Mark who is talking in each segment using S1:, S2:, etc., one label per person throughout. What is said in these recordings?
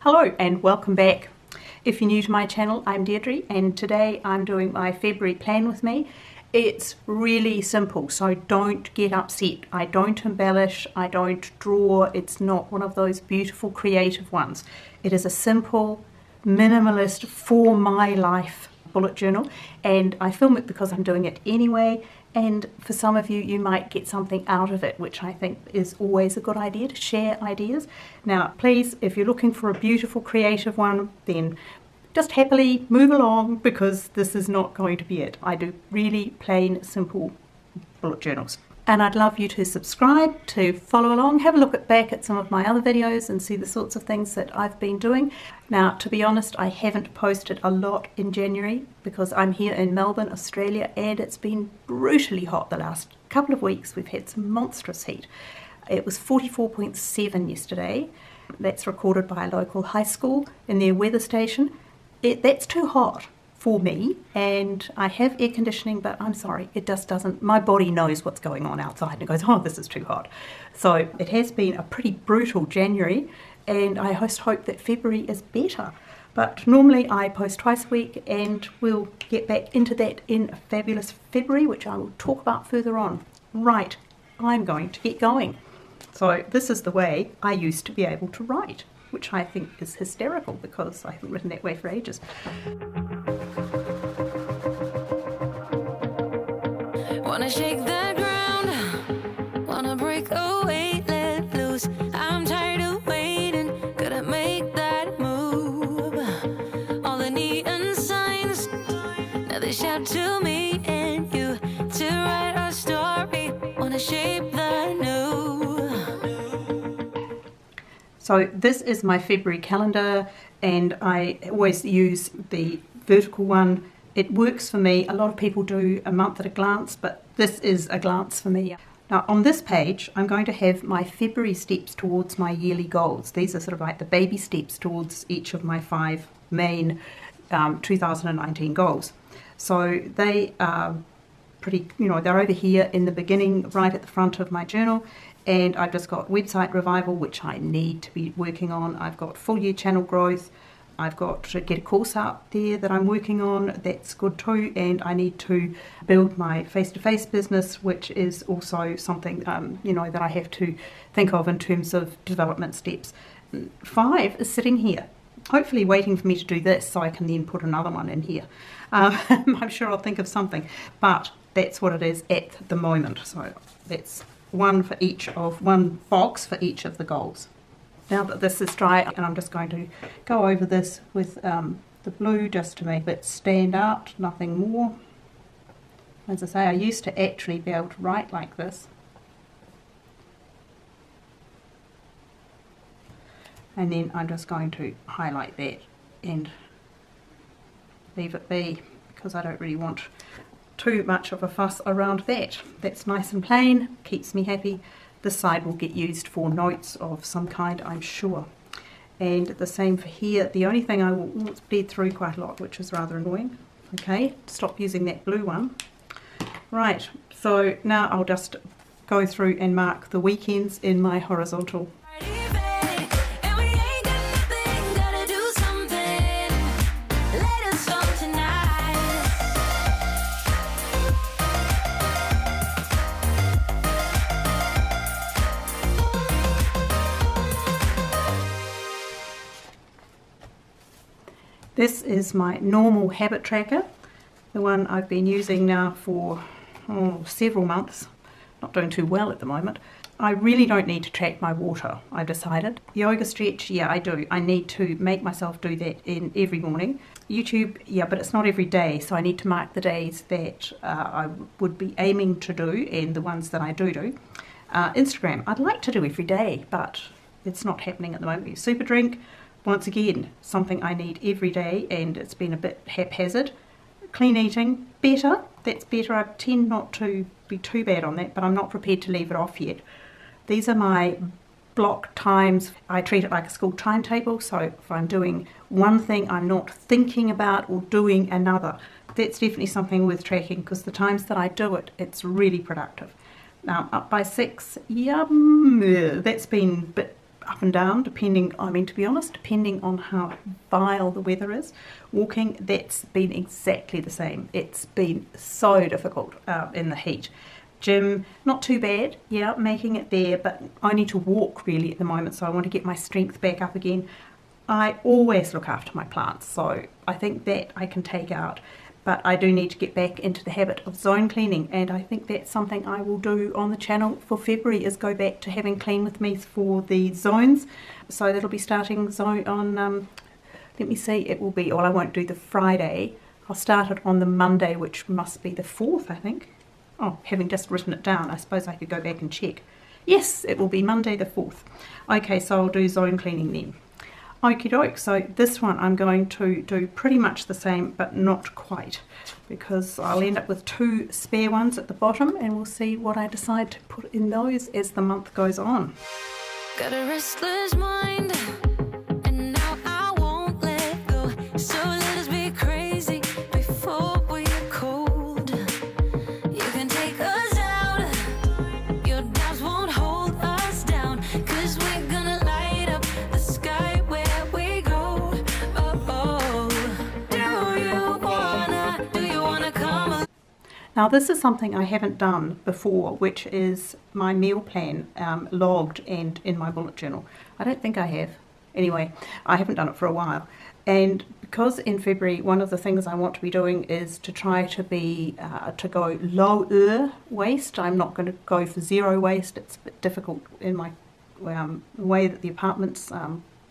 S1: Hello and welcome back. If you're new to my channel, I'm Deirdre and today I'm doing my February plan with me. It's really simple, so don't get upset. I don't embellish, I don't draw. It's not one of those beautiful creative ones. It is a simple, minimalist, for my life bullet journal, and I film it because I'm doing it anyway, and for some of you, you might get something out of it, which I think is always a good idea, to share ideas. Now, please, if you're looking for a beautiful creative one, then just happily move along, because this is not going to be it. I do really plain, simple bullet journals. And I'd love you to subscribe, to follow along, have a look back at some of my other videos and see the sorts of things that I've been doing. Now, to be honest, I haven't posted a lot in January because I'm here in Melbourne, Australia, and it's been brutally hot the last couple of weeks. We've had some monstrous heat. It was 44.7 yesterday. That's recorded by a local high school in their weather station. That's too hot for me, and I have air conditioning, but I'm sorry, it just doesn't, my body knows what's going on outside and it goes, oh, this is too hot. So it has been a pretty brutal January, and I just hope that February is better. But normally I post twice a week, and we'll get back into that in a fabulous February, which I will talk about further on. Right, I'm going to get going. So this is the way I used to be able to write, which I think is hysterical because I haven't written that way for ages.
S2: Wanna shake the ground, wanna break away, let loose. I'm tired of waiting, gotta make that move. All the neon signs, now they shout to me and you to write our story. Wanna shape the new.
S1: So this is my February calendar, and I always use the vertical one. It works for me. A lot of people do a month at a glance, but this is a glance for me. Now on this page, I'm going to have my February steps towards my yearly goals. These are sort of like the baby steps towards each of my 5 main 2019 goals. So they are pretty, they're over here in the beginning, right at the front of my journal. And I've just got website revival, which I need to be working on. I've got full year channel growth. I've got to get a course out there that I'm working on. That's good too. And I need to build my face-to-face business, which is also something, that I have to think of in terms of development steps. 5 is sitting here, hopefully waiting for me to do this so I can then put another one in here. I'm sure I'll think of something, but that's what it is at the moment. So that's one box for each of the goals. Now that this is dry, and I'm just going to go over this with the blue just to make it stand out, nothing more. As I say, I used to actually be able to write like this. And then I'm just going to highlight that and leave it be, because I don't really want too much of a fuss around that. That's nice and plain, keeps me happy. This side will get used for notes of some kind, I'm sure. And the same for here. The only thing I will bleed through quite a lot, which is rather annoying. Okay, stop using that blue one. Right, so now I'll just go through and mark the weekends in my horizontal. This is my normal habit tracker, the one I've been using now for several months. Not doing too well at the moment. I really don't need to track my water, I've decided. Yoga stretch, yeah, I do. I need to make myself do that in every morning. YouTube, yeah, but it's not every day, so I need to mark the days that I would be aiming to do and the ones that I do. Instagram, I'd like to do every day, but it's not happening at the moment. Super drink, once again, something I need every day, and it's been a bit haphazard. Clean eating, better, that's better. I tend not to be too bad on that, but I'm not prepared to leave it off yet. These are my block times. I treat it like a school timetable, so if I'm doing one thing, I'm not thinking about or doing another. That's definitely something worth tracking, because the times that I do it, it's really productive. Now, up by 6, yum, that's been a bit up and down, depending, I mean, to be honest, depending on how vile the weather is. Walking, that's been exactly the same. It's been so difficult in the heat. Gym, not too bad, yeah, making it there, but I need to walk really at the moment, so I want to get my strength back up again. I always look after my plants, so I think that I can take out. But I do need to get back into the habit of zone cleaning, and I think that's something I will do on the channel for February, is go back to having clean with me for the zones. So that'll be starting zone on, let me see, it will be, well, I won't do the Friday. I'll start it on the Monday, which must be the 4th, I think. Oh, having just written it down, I suppose I could go back and check. Yes, it will be Monday the 4th. Okay, so I'll do zone cleaning then. Okie doke, so this one I'm going to do pretty much the same, but not quite, because I'll end up with 2 spare ones at the bottom, and we'll see what I decide to put in those as the month goes on.
S2: Got a restless mind, and now I won't let go. So let us be crazy before we are cold. You can take us out, your doubts won't hold us down, 'cause we're gonna light up the sky where we go. Oh, do you wanna come?
S1: Now this is something I haven't done before, which is my meal plan logged and in my bullet journal. I don't think I have. Anyway, I haven't done it for a while. And because in February one of the things I want to be doing is to try to be, to go lower waste. I'm not going to go for zero waste. It's a bit difficult in my way that the apartments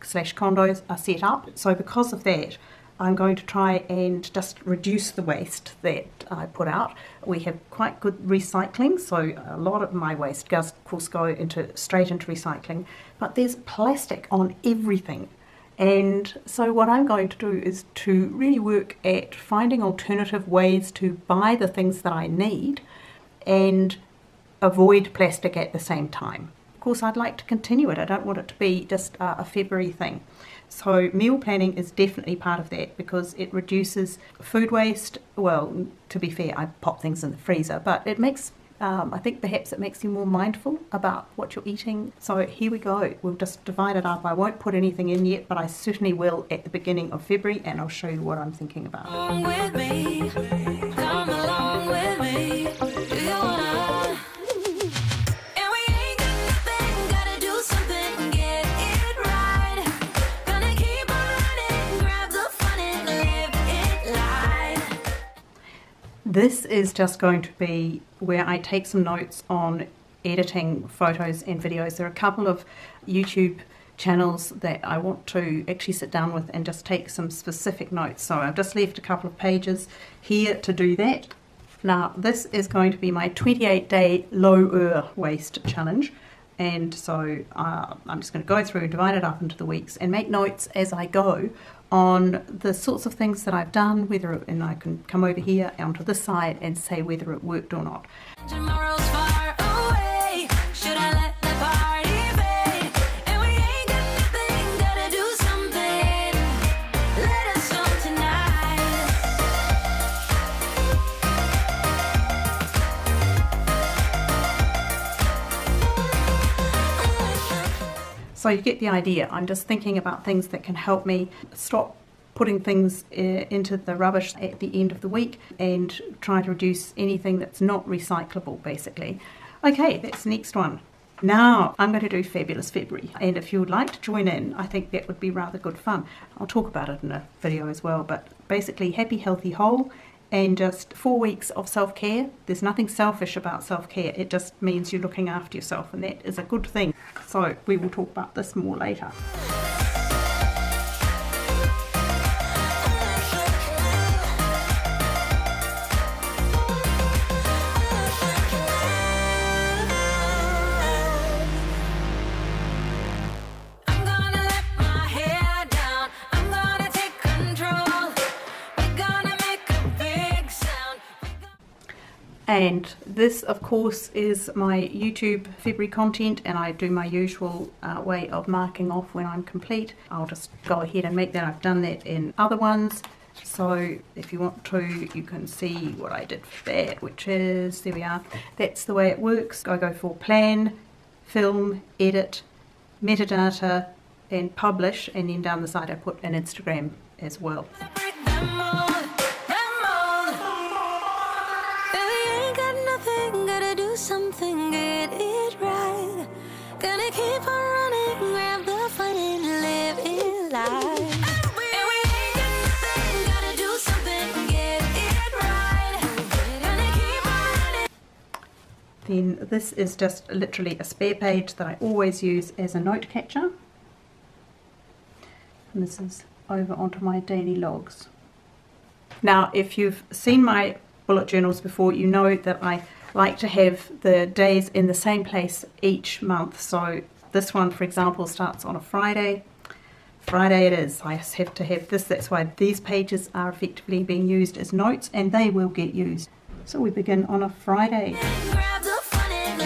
S1: slash condos are set up. So because of that, I'm going to try and just reduce the waste that I put out. We have quite good recycling, so a lot of my waste does, of course, go straight into recycling, but there's plastic on everything. And so what I'm going to do is to really work at finding alternative ways to buy the things that I need and avoid plastic at the same time. Of course, I'd like to continue it. I don't want it to be just a February thing. So meal planning is definitely part of that, because it reduces food waste. Well, to be fair, I pop things in the freezer, but it makes, I think perhaps it makes you more mindful about what you're eating. So here we go. We'll just divide it up. I won't put anything in yet, but I certainly will at the beginning of February, and I'll show you what I'm thinking about.
S2: Come with me, come along with me. Do you wanna? And we ain't got nothing, gotta do something, get it right. Gonna keep on running, grab the fun and live it live.
S1: This is just going to be where I take some notes on editing photos and videos. There are a couple of YouTube channels that I want to actually sit down with and just take some specific notes. So I've just left a couple of pages here to do that. Now this is going to be my 28-day lower waste challenge, and so I'm just going to go through and divide it up into the weeks and make notes as I go on the sorts of things that I've done, and I can come over here onto this side and say whether it worked or not.
S2: Tomorrow's far away. Should I let the party fade? And we ain't got nothing, gotta do something. Let us on tonight.
S1: So you get the idea. I'm just thinking about things that can help me stop putting things into the rubbish at the end of the week and try to reduce anything that's not recyclable, basically. Okay, that's the next one. Now I'm going to do Fabulous February, and if you would like to join in, I think that would be rather good fun. I'll talk about it in a video as well, but basically happy, healthy, whole, and just 4 weeks of self-care. There's nothing selfish about self-care. It just means you're looking after yourself, and that is a good thing. So we will talk about this more later.
S2: I'm gonna let my hair down. I'm gonna take control. We're gonna make a big sound.
S1: And this, of course, is my YouTube February content, and I do my usual way of marking off when I'm complete. I'll just go ahead and make that. I've done that in other ones. So if you want to, you can see what I did for that, which is, there we are. That's the way it works. I go for plan, film, edit, metadata and publish, and then down the side I put an Instagram as well.
S2: Something, get it right. Gonna keep on running, grab the fun and live it life. And we ain't got nothing, gotta do something, get it right. Gonna keep on running.
S1: Then this is just literally a spare page that I always use as a note catcher. And this is over onto my daily logs. Now, if you've seen my bullet journals before, you know that I like to have the days in the same place each month. So this one, for example, starts on a Friday. Friday it is. I have to have this. That's why these pages are effectively being used as notes, and they will get used. So we begin on a Friday.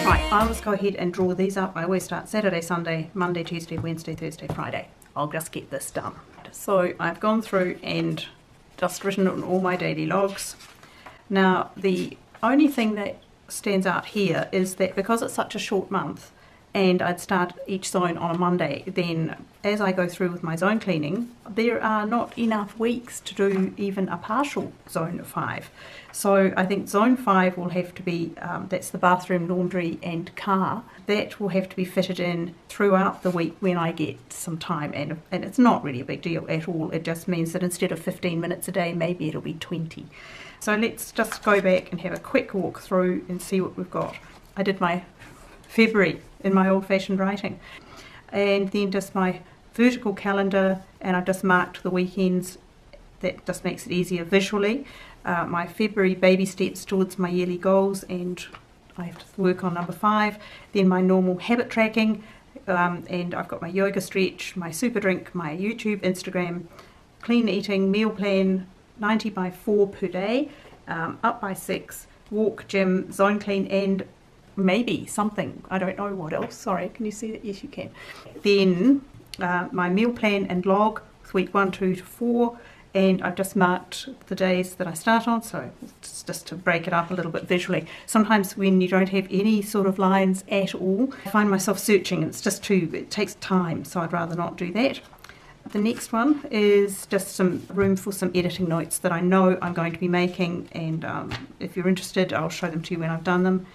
S1: Right, I always go ahead and draw these up. I always start Saturday, Sunday, Monday, Tuesday, Wednesday, Thursday, Friday. I'll just get this done. So I've gone through and just written on all my daily logs. Now, the only thing that stands out here is that because it's such a short month and I'd start each zone on a Monday, then as I go through with my zone cleaning, there are not enough weeks to do even a partial zone 5. So I think zone 5 will have to be, that's the bathroom, laundry and car, that will have to be fitted in throughout the week when I get some time, and it's not really a big deal at all. It just means that instead of 15 minutes a day, maybe it'll be 20. So let's just go back and have a quick walk through and see what we've got. I did my February in my old-fashioned writing, and then just my vertical calendar, and I've just marked the weekends. That just makes it easier visually. My February baby steps towards my yearly goals, and I have to work on number 5. Then my normal habit tracking, and I've got my yoga stretch, my super drink, my YouTube, Instagram, clean eating, meal plan, 90 by 4 per day, up by 6, walk, gym, zone clean, and maybe something, I don't know what else. Sorry, can you see that? Yes, you can. Then my meal plan and log, week 1, 2 to 4, and I've just marked the days that I start on, so it's just to break it up a little bit visually. Sometimes when you don't have any sort of lines at all, I find myself searching, and it's just it takes time, so I'd rather not do that. The next one is just some room for some editing notes that I know I'm going to be making, and if you're interested, I'll show them to you when I've done them.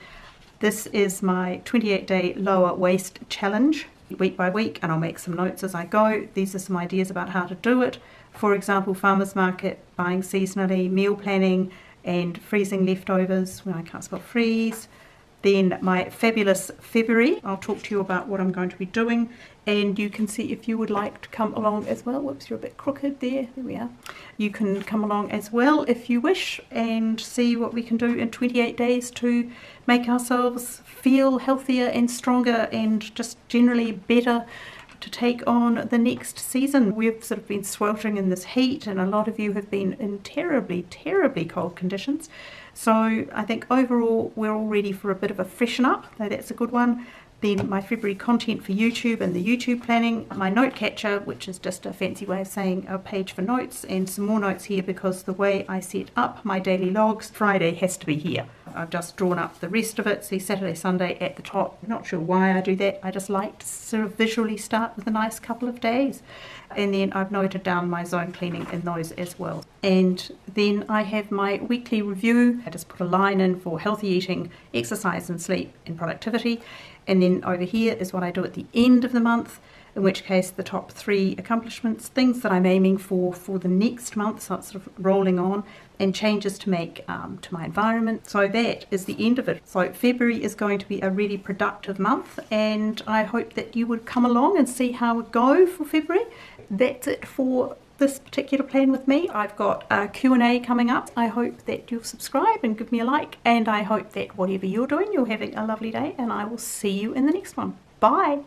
S1: This is my 28-day lower waist challenge, week by week, and I'll make some notes as I go. These are some ideas about how to do it. For example, farmers market, buying seasonally, meal planning, and freezing leftovers when I can't spell freeze. Then my fabulous February, I'll talk to you about what I'm going to be doing, and you can see if you would like to come along as well. Whoops, you're a bit crooked there. There we are. You can come along as well if you wish and see what we can do in 28 days to make ourselves feel healthier and stronger and just generally better to take on the next season. We've sort of been sweltering in this heat, and a lot of you have been in terribly, terribly cold conditions. So I think overall we're all ready for a bit of a freshen up, so that's a good one. Then my February content for YouTube and the YouTube planning, my note catcher, which is just a fancy way of saying a page for notes, and some more notes here because the way I set up my daily logs, Friday has to be here. I've just drawn up the rest of it, see Saturday, Sunday at the top. I'm not sure why I do that, I just like to sort of visually start with a nice couple of days. And then I've noted down my zone cleaning in those as well. And then I have my weekly review. I just put a line in for healthy eating, exercise and sleep and productivity. And then over here is what I do at the end of the month, in which case the top 3 accomplishments, things that I'm aiming for the next month, so it's sort of rolling on, and changes to make to my environment. So that is the end of it. So February is going to be a really productive month, and I hope that you would come along and see how it goes for February. That's it for this particular plan with me. I've got a Q&A coming up. I hope that you'll subscribe and give me a like, and I hope that whatever you're doing, you're having a lovely day, and I will see you in the next one. Bye!